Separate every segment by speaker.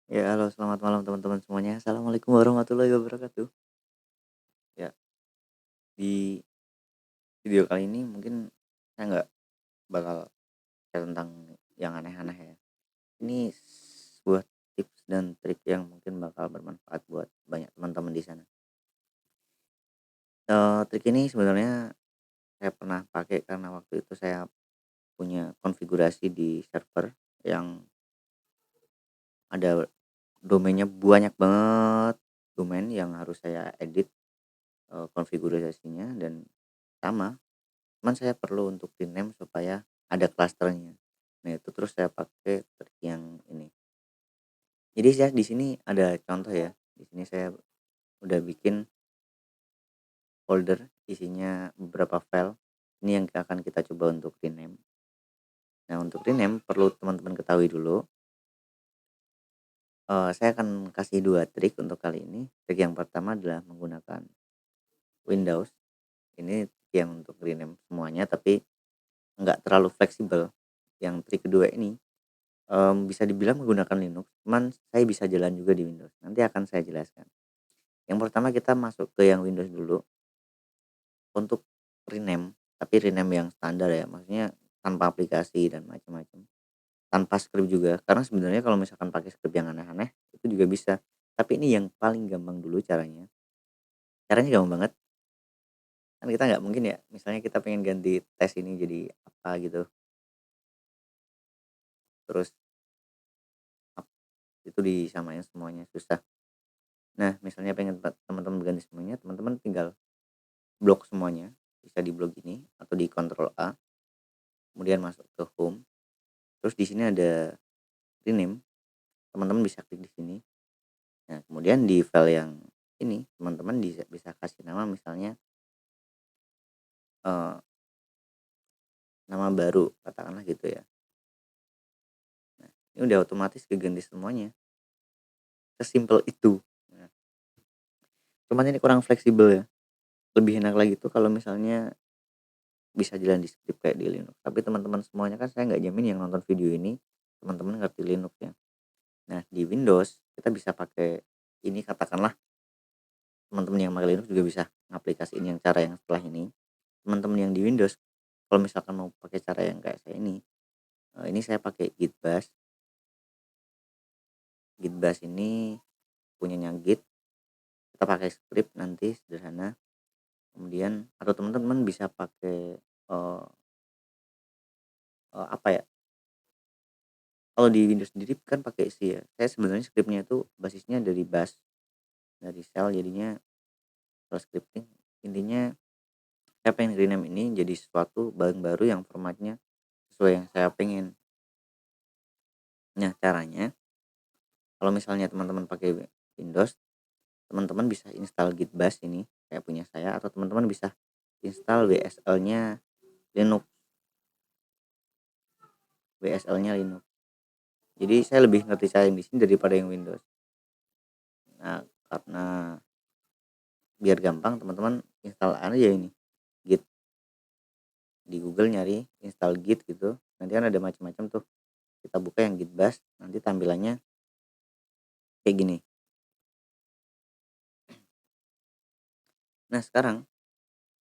Speaker 1: Ya, halo selamat malam teman-teman semuanya. Assalamualaikum warahmatullahi wabarakatuh. Ya, di video kali ini mungkin saya nggak bakal share tentang yang aneh-aneh ya. Ini sebuah tips dan trik yang mungkin bakal bermanfaat buat banyak teman-teman di sana. Trik ini sebenarnya saya pernah pakai karena waktu itu saya punya konfigurasi di server yang ada domainnya banyak banget, domain yang harus saya edit konfigurasinya dan sama. Cuman saya perlu untuk rename supaya ada klasternya. Nah, itu terus saya pakai trik yang ini. Jadi saya di sini ada contoh ya. Di sini saya udah bikin folder isinya beberapa file. Ini yang akan kita coba untuk rename. Nah, untuk rename perlu teman-teman ketahui dulu. Saya akan kasih dua trik untuk kali ini. Trik yang pertama adalah menggunakan Windows. Ini trik yang untuk rename semuanya, tapi nggak terlalu fleksibel. Yang trik kedua ini bisa dibilang menggunakan Linux, cuman saya bisa jalan juga di Windows. Nanti akan saya jelaskan. Yang pertama kita masuk ke yang Windows dulu untuk rename, tapi rename yang standar ya, maksudnya tanpa aplikasi dan macam-macam, tanpa script juga. Karena sebenarnya kalau misalkan pakai script yang aneh-aneh itu juga bisa. Tapi ini yang paling gampang dulu caranya. Caranya gampang banget. Kan kita nggak mungkin ya, misalnya kita pengen ganti tes ini jadi apa gitu, terus itu disamain semuanya susah. Nah, misalnya pengen teman-teman ganti semuanya, teman-teman tinggal blok semuanya, bisa di blok gini atau di Ctrl A, kemudian masuk ke home, terus di sini ada rename, teman-teman bisa klik di sini. Nah, kemudian di file yang ini, teman-teman bisa bisa kasih nama misalnya, eee, nama baru, katakanlah gitu ya. Nah, ini udah otomatis keganti semuanya, sesimpel itu. Nah, cuman ini kurang fleksibel ya, lebih enak lagi tuh kalau misalnya bisa jalan di script kayak di Linux, tapi teman-teman semuanya kan saya nggak jamin yang nonton video ini, teman-teman ngerti Linux ya. Nah, di Windows kita bisa pakai ini, katakanlah teman-teman yang pakai Linux juga bisa ngaplikasiin yang cara yang setelah ini. Teman-teman yang di Windows kalau misalkan mau pakai cara yang kayak saya ini saya pakai Git Bash. Git Bash ini punyanya Git, kita pakai script nanti sederhana. Kemudian atau teman-teman bisa pakai, eee apa ya, kalau di Windows sendiri kan pakai C ya. Saya sebenarnya script-nya itu basisnya dari Bash, dari shell jadinya kalau scripting intinya saya pengen rename ini jadi sesuatu barang baru yang formatnya sesuai yang saya pengen. Nah, caranya kalau misalnya teman-teman pakai Windows, teman-teman bisa install Git Bash ini kayak punya saya, atau teman-teman bisa install Linux, WSL-nya Linux. Jadi saya lebih ngerti cara yang di sini daripada yang Windows. Nah, karena biar gampang teman-teman install aja ini Git, di Google nyari install Git gitu. Nanti kan ada macam-macam tuh. Kita buka yang Git Bash, nanti tampilannya kayak gini. Nah, sekarang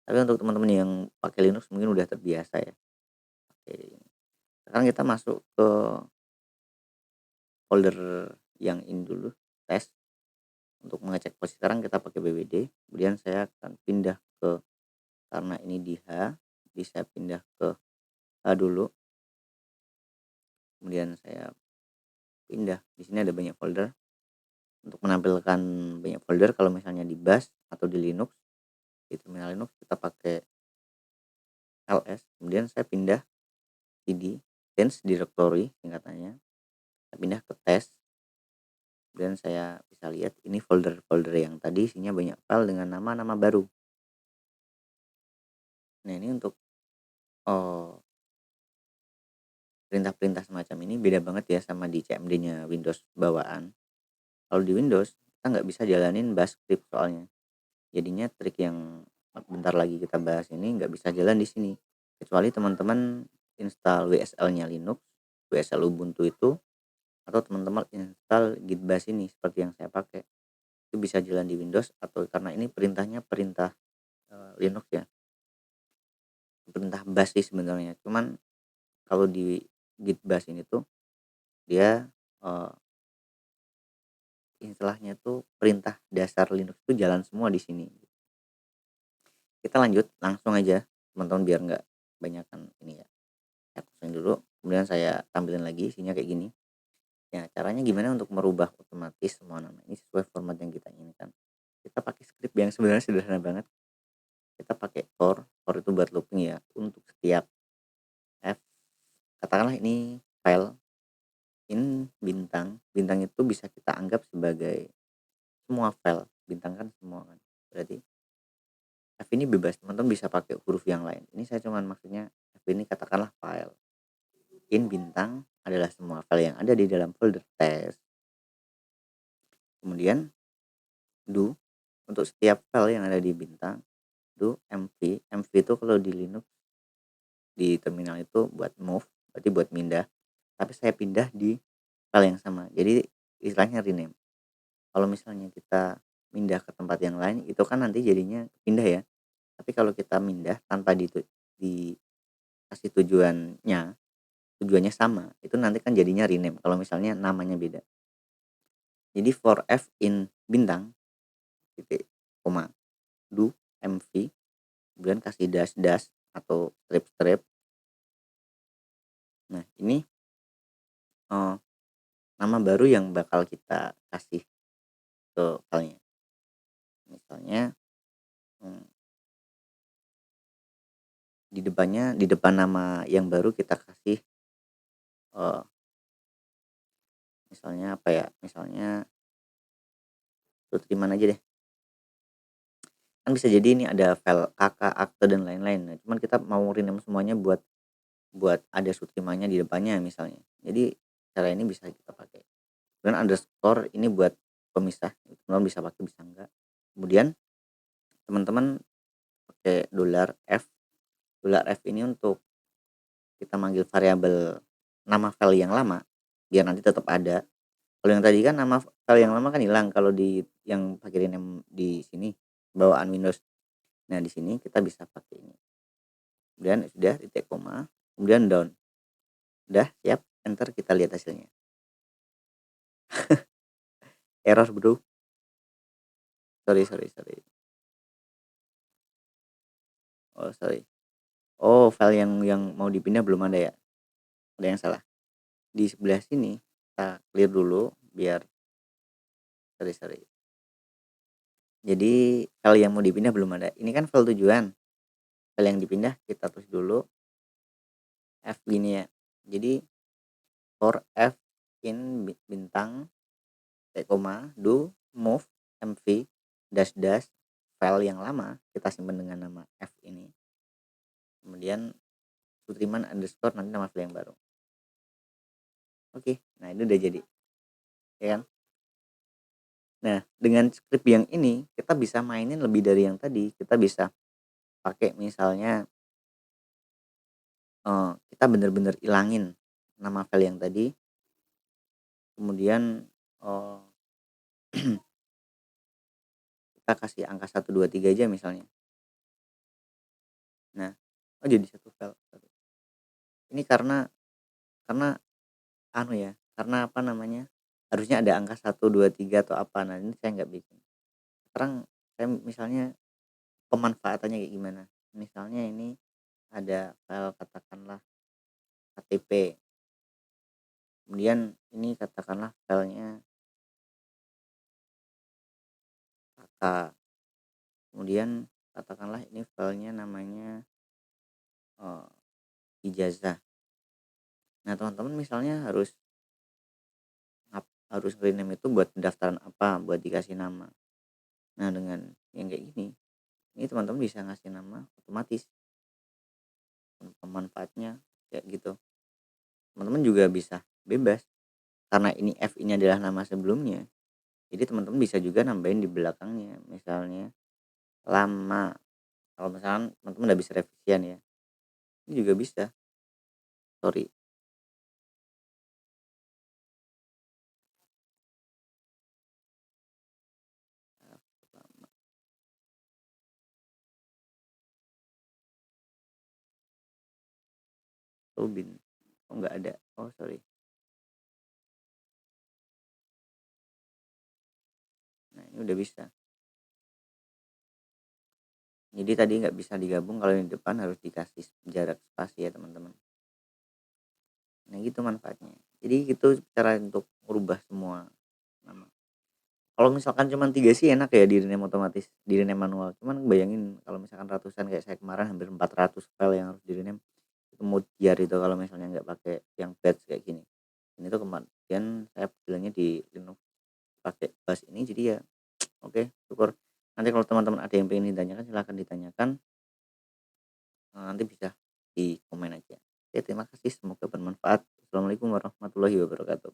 Speaker 1: tapi untuk teman-teman yang pakai Linux mungkin udah terbiasa ya. Oke. Sekarang kita masuk ke folder yang ini dulu, tes. Untuk mengecek posisi sekarang kita pakai BWD, kemudian saya akan pindah ke, karena ini di H, jadi saya pindah ke H dulu, kemudian saya pindah. Di sini ada banyak folder. Untuk menampilkan banyak folder kalau misalnya di Bash atau di Linux, di terminal Linux kita pakai ls, kemudian saya pindah cd, change directory singkatannya, saya pindah ke test. Dan saya bisa lihat ini folder-folder yang tadi isinya banyak file dengan nama-nama baru. Nah, ini untuk, perintah-perintah semacam ini beda banget ya sama di CMD-nya Windows bawaan. Kalau di Windows kita nggak bisa jalanin bash script soalnya. Jadinya trik yang bentar lagi kita bahas ini nggak bisa jalan di sini. Kecuali teman-teman install WSL-nya Linux, WSL Ubuntu itu, atau teman-teman install Git bash ini seperti yang saya pakai, itu bisa jalan di Windows atau karena ini perintahnya perintah, Linux ya, perintah bash sih sebenarnya. Cuman kalau di Git bash ini tuh dia, eee, istilahnya tuh perintah dasar Linux tuh jalan semua di sini. Kita lanjut langsung aja teman-teman biar nggak banyakan ini ya, saya kursor dulu kemudian saya tampilin lagi isinya kayak gini. Ya caranya gimana untuk merubah otomatis semua nama ini sesuai format yang kita inginkan. Kita pakai script yang sebenarnya sederhana banget, kita pakai for itu buat looping ya, untuk setiap f katakanlah ini file bintang, bintang itu bisa kita anggap sebagai semua file, bintang kan semua kan, berarti f ini bebas teman-teman bisa pakai huruf yang lain, ini saya cuman maksudnya f ini katakanlah file, bintang adalah semua file yang ada di dalam folder test, kemudian do untuk setiap file yang ada di bintang, do mv itu kalau di Linux di terminal itu buat move, berarti buat pindah, tapi saya pindah di file yang sama, jadi istilahnya rename. Kalau misalnya kita pindah ke tempat yang lain itu kan nanti jadinya pindah ya, tapi kalau kita pindah tanpa dikasih tujuannya sama, itu nanti kan jadinya rename kalau misalnya namanya beda. Jadi for f bintang, titik, koma, do mv, kemudian kasih dash dash atau strip strip. Nah ini, eee, nama baru yang bakal kita kasih ke filenya. Misalnya, mmm, di depan nama yang baru kita kasih, eee, misalnya apa ya, misalnya Sutriman aja deh. Kan bisa jadi ini ada file kakak, akte, dan lain-lain. Nah, cuman kita mau rename semuanya buat buat ada Sutrimannya di depannya misalnya. Jadi cara ini bisa kita pakai. Dan underscore ini buat pemisah, teman-teman bisa pakai bisa enggak. Kemudian teman-teman pakai dollar F ini untuk kita manggil variabel nama file yang lama, biar nanti tetap ada. Kalau yang tadi kan nama file yang lama kan hilang kalau di yang pakai rename di sini, bawaan Windows. Nah, di sini kita bisa pakai ini. Kemudian sudah titik koma, kemudian down. Udah siap, enter kita lihat hasilnya. Error, Bro. Sorry sorry sorry. Oh, sorry. Oh, file yang mau dipindah belum ada ya? Ada yang salah. Di sebelah sini kita clear dulu biar sorry sorry. Jadi file yang mau dipindah belum ada. Ini kan file tujuan. File yang dipindah kita tulis dulu F gini ya. Jadi for F bintang koma do move mv dash dash file yang lama kita simpan dengan nama F ini. Kemudian Sutriman underscore nanti nama file yang baru. Oke, nah ini udah jadi, ya kan? Nah, dengan script yang ini kita bisa mainin lebih dari yang tadi. Kita bisa pakai misalnya, kita bener-bener ilangin nama file yang tadi, kemudian, eee, kita kasih angka 1 2 3 aja misalnya. Nah, oh jadi satu file, ini karena anu ya, karena apa namanya, harusnya ada angka 1 2 3 atau apa, nah ini saya nggak bikin. Sekarang saya misalnya pemanfaatannya kayak gimana, misalnya ini ada file katakanlah KTP, kemudian ini katakanlah filenya kakak, kemudian katakanlah ini filenya namanya, eee, ijazah. Nah teman-teman misalnya harus rename itu buat pendaftaran apa, buat dikasih nama. Nah dengan yang kayak gini, ini teman-teman bisa ngasih nama otomatis, pemanfaatnya kayak gitu. Teman-teman juga bisa bebas, karena ini F ini adalah nama sebelumnya, jadi teman-teman bisa juga nambahin di belakangnya, misalnya lama, kalau misalkan teman-teman udah bisa revisian ya, ini juga bisa, sorry. Rubin. Oh nggak ada. Oh sorry. Nah ini udah bisa. Jadi tadi nggak bisa digabung, kalau yang di depan harus dikasih jarak spasi ya teman-teman. Nah gitu manfaatnya. Jadi itu cara untuk merubah semua nama. Kalau misalkan cuman 3 sih enak ya di rename otomatis, di rename manual. Cuman bayangin kalau misalkan ratusan kayak saya kemarin hampir 400 file yang harus di rename. Itu moodgear itu kalau misalnya nggak pakai yang batch kayak gini. Ini tuh kemudian saya bilangnya di Linux pakai bash ini, jadi ya oke, syukur. Nanti kalau teman-teman ada yang pengen ditanyakan silahkan ditanyakan, nanti bisa di komen aja. Oke terima kasih, semoga bermanfaat. Assalamualaikum warahmatullahi wabarakatuh.